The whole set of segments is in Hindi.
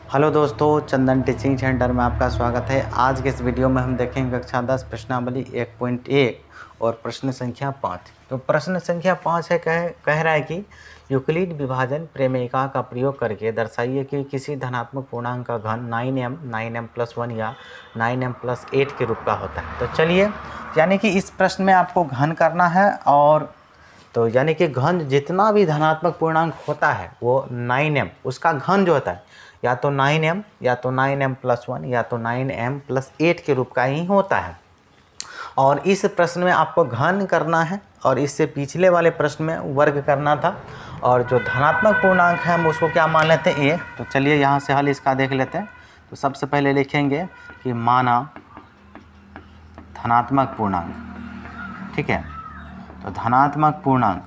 हेलो दोस्तों, चंदन टीचिंग सेंटर में आपका स्वागत है। आज के इस वीडियो में हम देखेंगे कक्षा 10 प्रश्नावली 1.1 और प्रश्न संख्या 5। तो प्रश्न संख्या 5 है कह रहा है कि यूक्लिड विभाजन प्रमेयिका का प्रयोग करके दर्शाइए कि किसी धनात्मक पूर्णांक का घन 9m+1 या 9m+8 के रूप का होता है। तो चलिए, यानी कि इस प्रश्न में आपको घन करना है, और तो यानी कि घन जितना भी धनात्मक पूर्णांक होता है वो 9m, उसका घन जो होता है या तो 9m या तो 9m+1 या तो 9m+8 के रूप का ही होता है। और इस प्रश्न में आपको घन करना है और इससे पिछले वाले प्रश्न में वर्ग करना था। और जो धनात्मक पूर्णांक है हम उसको क्या मान लेते हैं, a। तो चलिए यहाँ से हल इसका देख लेते हैं। तो सबसे पहले लिखेंगे कि माना धनात्मक पूर्णांक, ठीक है। तो धनात्मक पूर्णांक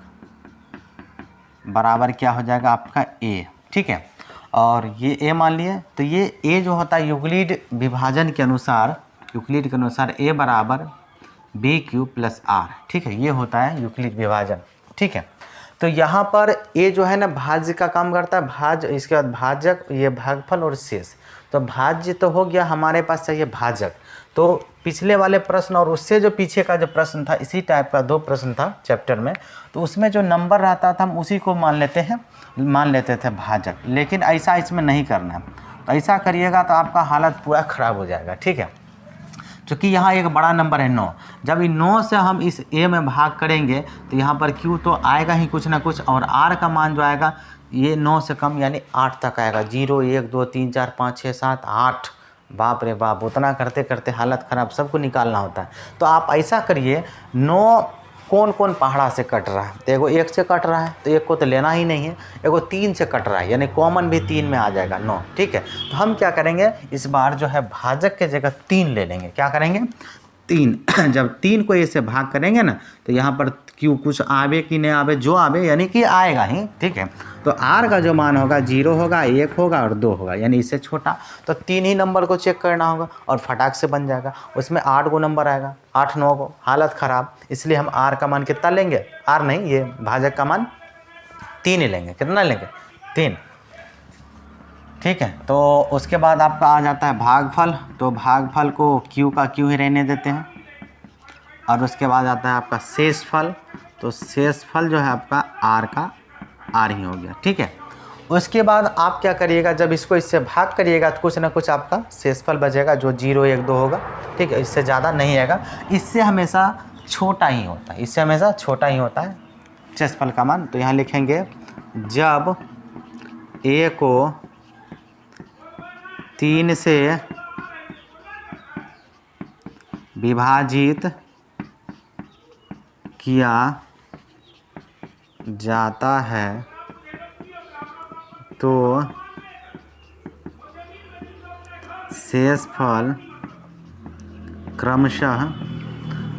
बराबर क्या हो जाएगा आपका a, ठीक है। और ये a मान लिए, तो ये a जो होता है यूक्लिड विभाजन के अनुसार, यूक्लिड के अनुसार a बराबर b³ + r, ठीक है। ये होता है यूक्लिड विभाजन, ठीक है। तो यहाँ पर a जो है ना भाज्य का काम करता है, भाज्य, इसके बाद भाजक, ये भागफल और शेष। तो भाज्य तो हो गया, हमारे पास चाहिए भाजक। तो पिछले वाले प्रश्न और उससे जो पीछे का जो प्रश्न था, इसी टाइप का 2 प्रश्न था चैप्टर में, तो उसमें जो नंबर रहता था हम उसी को मान लेते थे भाजक। लेकिन ऐसा इसमें नहीं करना है। तो ऐसा करिएगा तो आपका हालत पूरा ख़राब हो जाएगा, ठीक है। क्योंकि यहाँ एक बड़ा नंबर है 9। जब इन 9 से हम इस a में भाग करेंगे तो यहाँ पर q तो आएगा ही कुछ ना कुछ, और r का मान जो आएगा ये 9 से कम यानी 8 तक आएगा। 0 1 2 3 4 5 6 7 8, बाप रे बाप, उतना करते करते हालत ख़राब, सबको निकालना होता है। तो आप ऐसा करिए, 9 कौन कौन पहाड़ा से कट रहा है, तो एगो 1 से कट रहा है, तो 1 को तो लेना ही नहीं है। एगो 3 से कट रहा है, यानी कॉमन भी 3 में आ जाएगा 9, ठीक है। तो हम क्या करेंगे, इस बार जो है भाजक के जगह 3 ले लेंगे। क्या करेंगे, 3। जब 3 को इससे भाग करेंगे ना, तो यहाँ पर क्यों कुछ आवे कि नहीं आवे, जो आवे यानी कि आएगा ही, ठीक है। तो r का जो मान होगा 0 होगा, 1 होगा और 2 होगा, यानी इससे छोटा। तो 3 ही नंबर को चेक करना होगा और फटाक से बन जाएगा। उसमें 8 गो नंबर आएगा, 8 9 को, हालत ख़राब। इसलिए हम r का मान कितना लेंगे, r नहीं, ये भाजक का मान 3 ही लेंगे। कितना लेंगे, 3, ठीक है। तो उसके बाद आपका आ जाता है भागफल। तो भागफल को q का q ही रहने देते हैं। और उसके बाद आता है आपका शेषफल। तो शेषफल जो है आपका r का r ही हो गया, ठीक है। उसके बाद आप क्या करिएगा, जब इसको इससे भाग करिएगा तो कुछ ना कुछ आपका शेषफल बचेगा, जो 0 1 2 होगा, ठीक है। इससे ज़्यादा नहीं आएगा, इससे हमेशा छोटा ही होता है, इससे हमेशा छोटा ही होता है शेषफल का मान। तो यहाँ लिखेंगे जब a को 3 से विभाजित किया जाता है तो शेषफल क्रमशः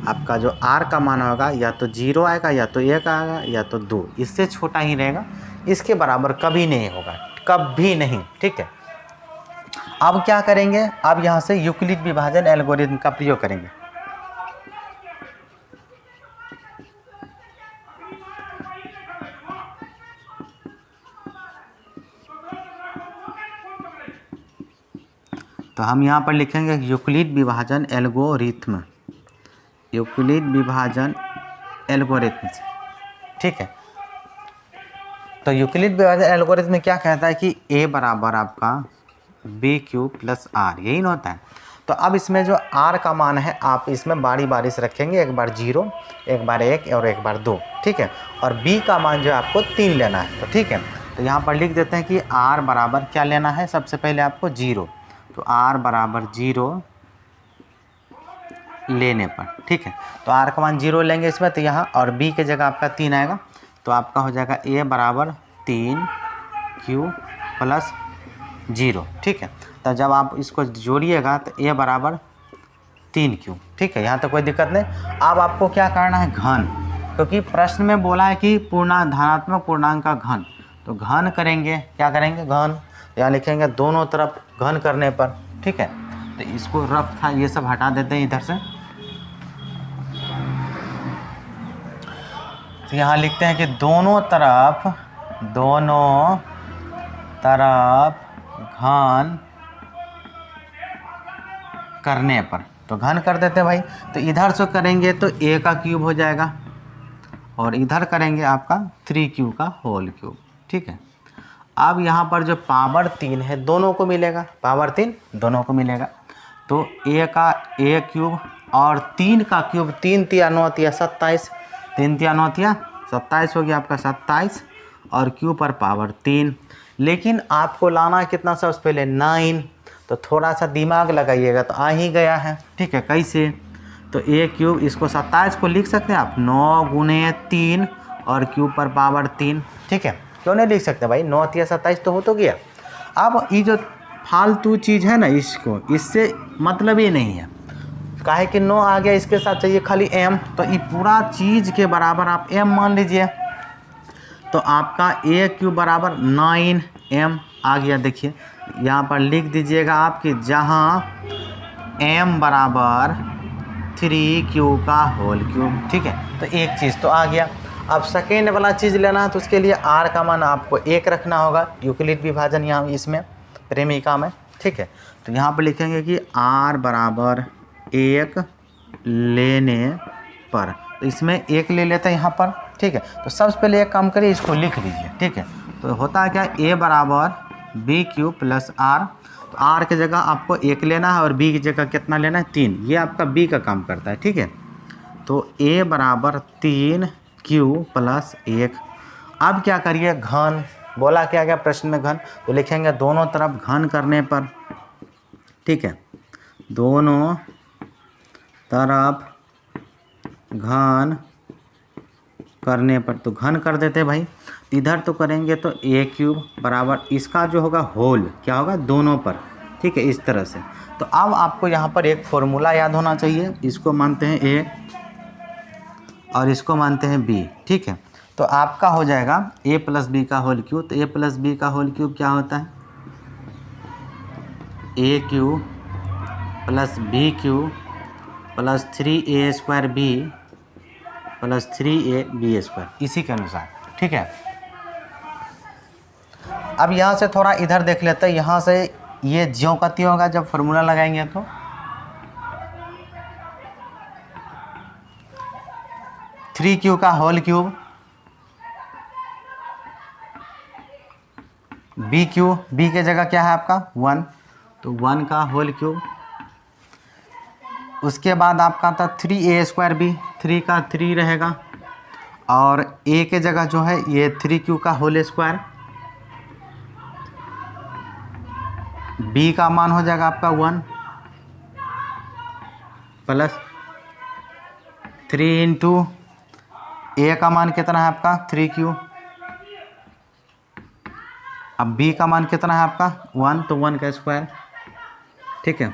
आपका जो r का मान होगा या तो 0 आएगा या तो 1 आएगा या तो 2, इससे छोटा ही रहेगा। इसके बराबर कभी नहीं होगा, कभी नहीं, ठीक है। अब क्या करेंगे, अब यहाँ से यूक्लिड विभाजन एल्गोरिथम का प्रयोग करेंगे। तो हम यहाँ पर लिखेंगे यूक्लिड विभाजन एल्गोरिथम, यूक्लिड विभाजन एल्गोरिथम, ठीक है। तो यूक्लिड विभाजन एल्गोरिथम में क्या कहता है कि a बराबर आपका b³ + r, यही ना होता है। तो अब इसमें जो r का मान है आप इसमें बारी बारी से रखेंगे, एक बार 0, एक बार 1 और एक बार 2, ठीक है। और b का मान जो है आपको 3 लेना है, तो ठीक है। तो यहाँ पर लिख देते हैं कि r बराबर क्या लेना है, सबसे पहले आपको 0। तो r बराबर 0 लेने पर, ठीक है। तो r का मान 0 लेंगे इसमें, तो यहाँ और b के जगह आपका 3 आएगा। तो आपका हो जाएगा a बराबर 3q + 0, ठीक है। तो जब आप इसको जोड़िएगा तो a बराबर 3q, ठीक है। यहाँ तो कोई दिक्कत नहीं। अब आपको क्या करना है, घन, क्योंकि प्रश्न में बोला है कि धनात्मक पूर्णांक का घन। तो घन करेंगे, क्या करेंगे, घन। यहाँ लिखेंगे दोनों तरफ घन करने पर, ठीक है। तो इसको रफ था, ये सब हटा देते हैं इधर से। तो यहाँ लिखते हैं कि दोनों तरफ घन करने पर, तो घन कर देते भाई। तो इधर से करेंगे तो a का क्यूब हो जाएगा और इधर करेंगे आपका 3q का होल क्यूब। ठीक है, अब यहाँ पर जो पावर 3 है दोनों को मिलेगा, पावर 3 दोनों को मिलेगा। तो a का a क्यूब और 3 का क्यूब, 3 तिया 9 तिया 27, 3 तिया 9 तिया 27 हो गया आपका 27 और क्यू पर पावर 3। लेकिन आपको लाना कितना सबसे पहले 9, तो थोड़ा सा दिमाग लगाइएगा तो आ ही गया है। ठीक है, कैसे? तो a क्यूब, इसको 27 को लिख सकते हैं आप 9 गुने 3 और क्यूब पर पावर 3। ठीक है, क्यों नहीं लिख सकते भाई, 9 तिया 27 तो हो तो गया। अब ये जो फालतू चीज़ है ना, इसको, इससे मतलब ही नहीं है, काहे कि 9 आ गया, इसके साथ चाहिए खाली m, तो ये पूरा चीज़ के बराबर आप m मान लीजिए। तो आपका a क्यूब बराबर 9m आ गया। देखिए यहाँ पर लिख दीजिएगा आप कि जहाँ m बराबर 3q का होल क्यूब। ठीक है, तो एक चीज़ तो आ गया। अब सेकेंड वाला चीज़ लेना है तो उसके लिए r का मान आपको 1 रखना होगा, यूक्लिड विभाजन यहाँ इसमें प्रेमिका में। ठीक है, तो यहाँ पर लिखेंगे कि r बराबर 1 लेने पर, तो इसमें 1 ले लेते हैं यहाँ पर। ठीक है, तो सबसे पहले एक काम करिए, इसको लिख लीजिए। ठीक है, तो होता है क्या, a बराबर b क्यूब प्लस r, तो r की जगह आपको 1 लेना है और b की जगह कितना लेना है 3, ये आपका b का काम करता है। ठीक है, तो a बराबर 3q प्लस 1। अब क्या करिए, घन, बोला क्या गया प्रश्न में घन, तो लिखेंगे दोनों तरफ घन करने पर। ठीक है, दोनों तरफ घन करने पर, तो घन कर देते भाई। इधर तो करेंगे तो a क्यूब बराबर इसका जो होगा होल क्या होगा, दोनों पर। ठीक है, इस तरह से। तो अब आपको यहाँ पर एक फॉर्मूला याद होना चाहिए, इसको मानते हैं a और इसको मानते हैं b। ठीक है, तो आपका हो जाएगा a प्लस बी का होल क्यूब। तो a प्लस बी का होल क्यूब क्या होता है, a cube plus b cube plus 3a square b plus 3ab square, इसी के अनुसार। ठीक है, अब यहाँ से थोड़ा इधर देख लेते हैं, यहाँ से ये ज्यों का त्यों होगा जब फॉर्मूला लगाएंगे तो 3q का whole cube b cube, b के जगह क्या है आपका 1, तो 1 का होल क्यूब। उसके बाद आपका था 3a स्क्वायर b, 3 का 3 रहेगा और a के जगह जो है ये 3q का होल स्क्वायर। b का मान हो जाएगा आपका 1 प्लस 3 इंटू a का मान कितना है आपका 3q, अब b का मान कितना है आपका 1, तो 1 का स्क्वायर। ठीक है,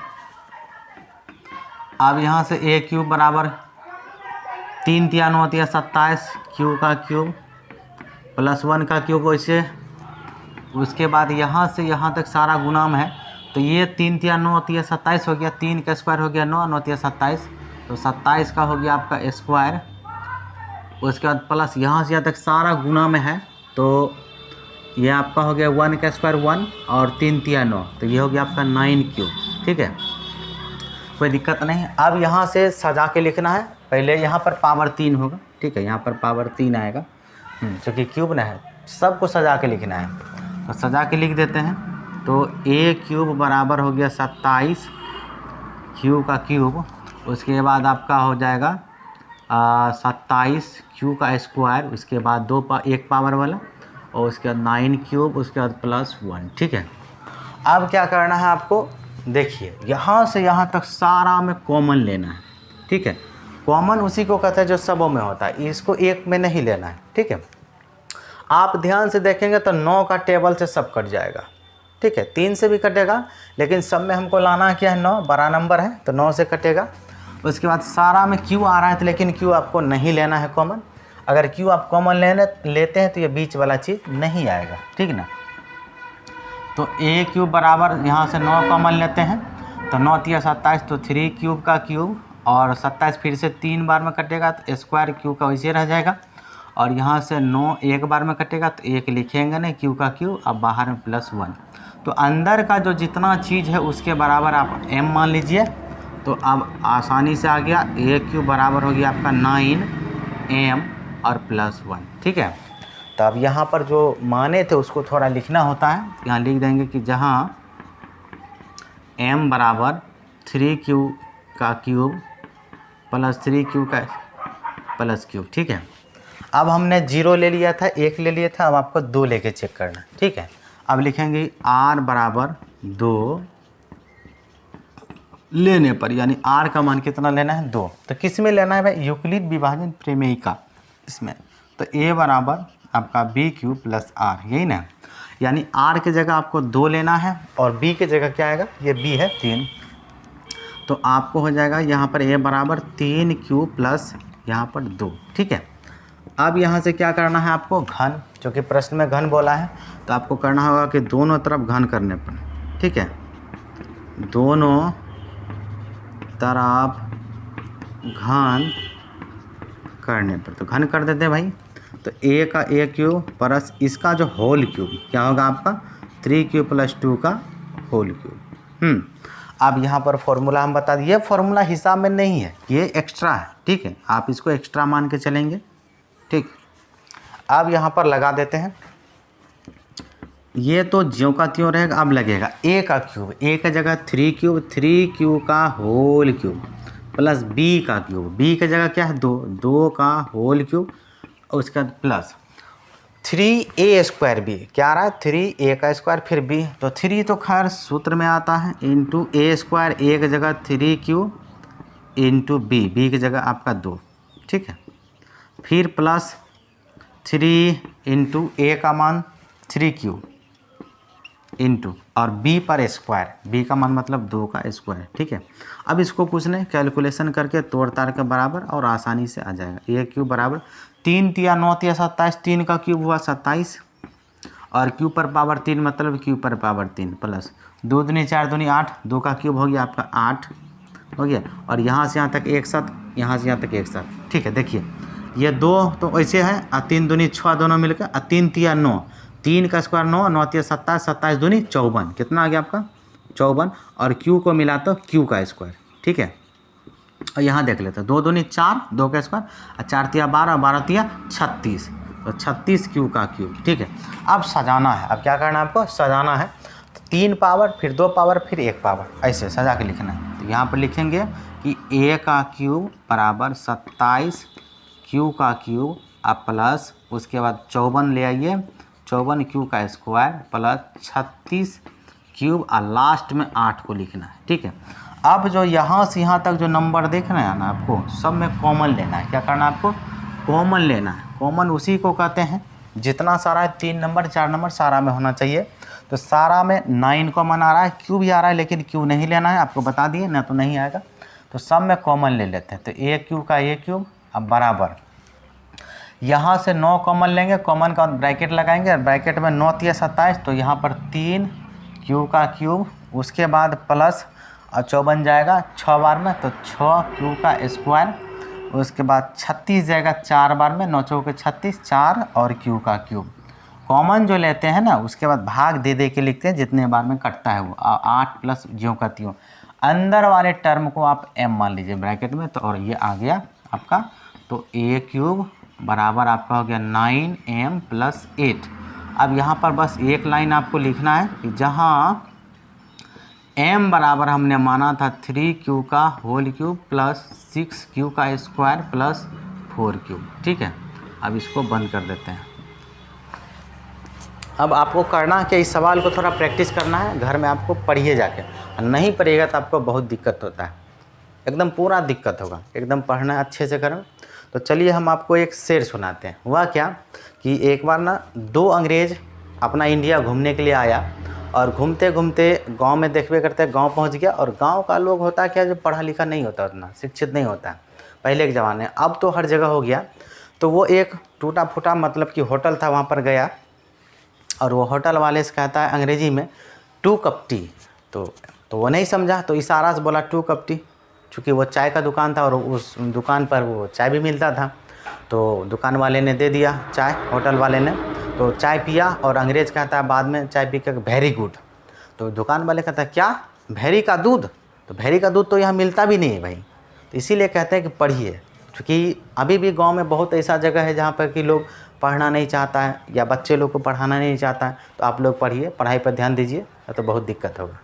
अब यहाँ से a क्यूब बराबर 3 तिया 9 तिया 27 क्यू का क्यूब प्लस 1 का क्यूब वैसे। उसके बाद यहाँ से यहाँ तक सारा गुणाम है, तो ये 3 तिया 9 तिया 27 हो गया, 3 का स्क्वायर हो गया 9, 9 तिया 27, तो 27 का हो गया आपका स्क्वायर। उसके बाद प्लस यहाँ से यहाँ तक सारा गुणा में है, तो ये आपका हो गया 1 का स्क्वायर 1 और 3 तिया 9, तो ये हो गया आपका 9q। ठीक है, कोई दिक्कत नहीं। अब यहाँ से सजा के लिखना है, पहले यहाँ पर पावर 3 होगा। ठीक है, यहाँ पर पावर 3 आएगा क्योंकि क्यूब ना है, सबको सजा के लिखना है, तो सजा के लिख देते हैं। तो a क्यूब बराबर हो गया 27 q का क्यूब, उसके बाद आपका हो जाएगा 27 q का स्क्वायर, उसके बाद 1 पावर वाला और उसके बाद 9 क्यूब, उसके बाद प्लस 1। ठीक है, अब क्या करना है आपको, देखिए यहाँ से यहाँ तक सारा में कॉमन लेना है। ठीक है, कॉमन उसी को कहते हैं जो सबों में होता है, इसको एक में नहीं लेना है। ठीक है, आप ध्यान से देखेंगे तो 9 का टेबल से सब कट जाएगा। ठीक है, 3 से भी कटेगा, लेकिन सब में हमको लाना क्या है 9, बड़ा नंबर है तो 9 से कटेगा। उसके बाद सारा में क्यू आ रहा है, तो लेकिन क्यू आपको नहीं लेना है कॉमन। अगर क्यू आप कॉमन लेते हैं तो ये बीच वाला चीज़ नहीं आएगा। ठीक ना, तो a क्यूब बराबर यहाँ से 9 कॉमन लेते हैं, तो 9 तिया 27, तो 3 क्यूब का क्यूब और 27 फिर से 3 बार में कटेगा तो स्क्वायर क्यू का वैसे रह जाएगा। और यहाँ से 9 एक बार में कटेगा तो 1 लिखेंगे नहीं, क्यू का क्यू, अब बाहर में प्लस 1, तो अंदर का जो जितना चीज़ है उसके बराबर आप m मान लीजिए। तो अब आसानी से आ गया, ए क्यूब बराबर हो गया आपका 9m और +1, ठीक है। तो अब यहाँ पर जो माने थे उसको थोड़ा लिखना होता है। यहाँ लिख देंगे कि जहाँ m बराबर 3q का क्यूब प्लस 3q का प्लस क्यूब, ठीक है। अब हमने 0 ले लिया था, 1 ले लिया था, अब आपको 2 लेके चेक करना, ठीक है। अब लिखेंगे r बराबर 2 लेने पर, यानी r का मान कितना लेना है 2। तो किस में लेना है भाई, यूक्लिड विभाजन प्रमेय का इसमें। तो a बराबर आपका b क्यूब प्लस r, यही ना, यानी r की जगह आपको 2 लेना है और b की जगह क्या आएगा, ये b है 3। तो आपको हो जाएगा यहाँ पर a बराबर 3 क्यूब प्लस यहाँ पर 2, ठीक है। अब यहाँ से क्या करना है आपको, घन, क्योंकि प्रश्न में घन बोला है तो आपको करना होगा कि दोनों तरफ घन करने पर, ठीक है, दोनों तरफ घन करने पर। तो घन कर देते हैं भाई। तो a का a क्यूब प्लस इसका जो होल क्यूब क्या होगा आपका 3q प्लस 2 का होल क्यूब। अब यहाँ पर फॉर्मूला हम बता दिए, फॉर्मूला हिसाब में नहीं है, ये एक्स्ट्रा है, ठीक है, आप इसको एक्स्ट्रा मान के चलेंगे, ठीक। अब यहाँ पर लगा देते हैं, ये तो ज्यों का त्यों रहेगा। अब लगेगा a का क्यूब, a का जगह 3q का होल क्यूब प्लस b का क्यूब, b की जगह क्या है 2 का होल क्यूब और उसका प्लस 3a स्क्वायर b, क्या आ रहा है 3a का स्क्वायर फिर b। तो 3 तो खैर सूत्र में आता है, इंटू a स्क्वायर, a की जगह 3q इंटू b की जगह आपका 2, ठीक है, फिर प्लस 3 इंटू a का मान 3q इंटू और b पर स्क्वायर, b का मान मतलब 2 का स्क्वायर, ठीक है। अब इसको कुछ नहीं, कैलकुलेशन करके तोड़ ताड़ के बराबर और आसानी से आ जाएगा। a क्यूब बराबर 3 तिया 9 तिया 27, 3 का क्यूब हुआ 27 और q पर पावर 3 मतलब q पर पावर 3 प्लस 2 दूनी 4 दूनी 8, 2 का क्यूब हो गया आपका 8 हो गया, और यहाँ से यहाँ तक एक साथ, यहाँ से यहाँ तक एक साथ, ठीक है। देखिए ये 2 तो ऐसे है और 3 दूनी 6 दोनों मिलकर, और 3 तिया 9, 3 का स्क्वायर 9, 9 तिया 27, 27 दूनी 54, कितना आ गया आपका 54, और q को मिला तो q का स्क्वायर, ठीक है। और यहाँ देख लेते हैं 2 दूनी 4, 2 का स्क्वायर, और 4 तिया 12, 12 तिया 36, तो 36 q का क्यूब, ठीक है। अब सजाना है, अब क्या करना है आपको, सजाना है। 3 पावर फिर 2 पावर फिर 1 पावर, ऐसे सजा के लिखना है। तो यहाँ पर लिखेंगे कि a का क्यूब बराबर 27 q का क्यूब अब प्लस उसके बाद 54 ले आइए, 54 q का स्क्वायर प्लस 36 क्यूब और लास्ट में 8 को लिखना है, ठीक है। अब जो यहाँ से यहाँ तक जो नंबर देखना है ना आपको, सब में कॉमन लेना है। क्या करना है आपको, कॉमन लेना है। कॉमन उसी को कहते हैं जितना सारा है, 3 नंबर 4 नंबर सारा में होना चाहिए। तो सारा में 9 कॉमन आ रहा है, क्यू भी आ रहा है, लेकिन क्यू नहीं लेना है, आपको बता दिए ना, तो नहीं आएगा। तो सब में कॉमन ले लेते हैं। तो ए क्यू का ए क्यूब अब बराबर, यहाँ से 9 कॉमन लेंगे, कॉमन का ब्रैकेट लगाएंगे, ब्रैकेट में 9 तिया 27, तो यहाँ पर 3 क्यू का क्यूब, उसके बाद प्लस और 54 जाएगा 6 बार में, तो 6 क्यू का स्क्वायर, उसके बाद 36 जाएगा 4 बार में, 9 चौके 36, 4 और क्यू का क्यूब। कॉमन जो लेते हैं ना उसके बाद भाग दे दे के लिखते हैं, जितने बार में कटता है वो, 8 प्लस ज्यों का त्यों। अंदर वाले टर्म को आप m मान लीजिए ब्रैकेट में, तो और ये आ गया आपका, तो a क्यूब बराबर आपका हो गया 9m प्लस 8। अब यहाँ पर बस एक लाइन आपको लिखना है कि जहाँ m बराबर हमने माना था 3q का होल क्यूब प्लस 6q का स्क्वायर प्लस 4q, ठीक है। अब इसको बंद कर देते हैं। अब आपको करना क्या, इस सवाल को थोड़ा प्रैक्टिस करना है, घर में आपको पढ़िए जाके, नहीं पढ़िएगा तो आपको बहुत दिक्कत होता है, एकदम पूरा दिक्कत होगा, एकदम पढ़ना अच्छे से करो। तो चलिए हम आपको एक शेर सुनाते हैं। हुआ क्या कि एक बार ना 2 अंग्रेज़ अपना इंडिया घूमने के लिए आया, और घूमते घूमते गांव में देखबे करते गांव पहुंच गया। और गांव का लोग होता है क्या, जो पढ़ा लिखा नहीं होता, उतना शिक्षित नहीं होता है पहले के ज़माने, अब तो हर जगह हो गया। तो वो एक टूटा फूटा मतलब कि होटल था, वहाँ पर गया, और वो होटल वाले से कहता है अंग्रेज़ी में 2 कप टी। तो वो नहीं समझा, तो इशारा से बोला 2 कप टी, चूँकि वो चाय का दुकान था और उस दुकान पर वो चाय भी मिलता था। तो दुकान वाले ने दे दिया चाय, होटल वाले ने, तो चाय पिया, और अंग्रेज़ कहता है बाद में चाय पी कर वेरी गुड। तो दुकान वाले कहता है क्या, भैरी का दूध? तो भैरी का दूध तो यहाँ मिलता भी नहीं है भाई। तो इसीलिए कहते हैं कि पढ़िए, क्योंकि अभी भी गांव में बहुत ऐसा जगह है जहाँ पर कि लोग पढ़ना नहीं चाहता है या बच्चे लोग को पढ़ाना नहीं चाहता है। तो आप लोग पढ़िए, पढ़ाई पर ध्यान दीजिए, तो बहुत दिक्कत होगा।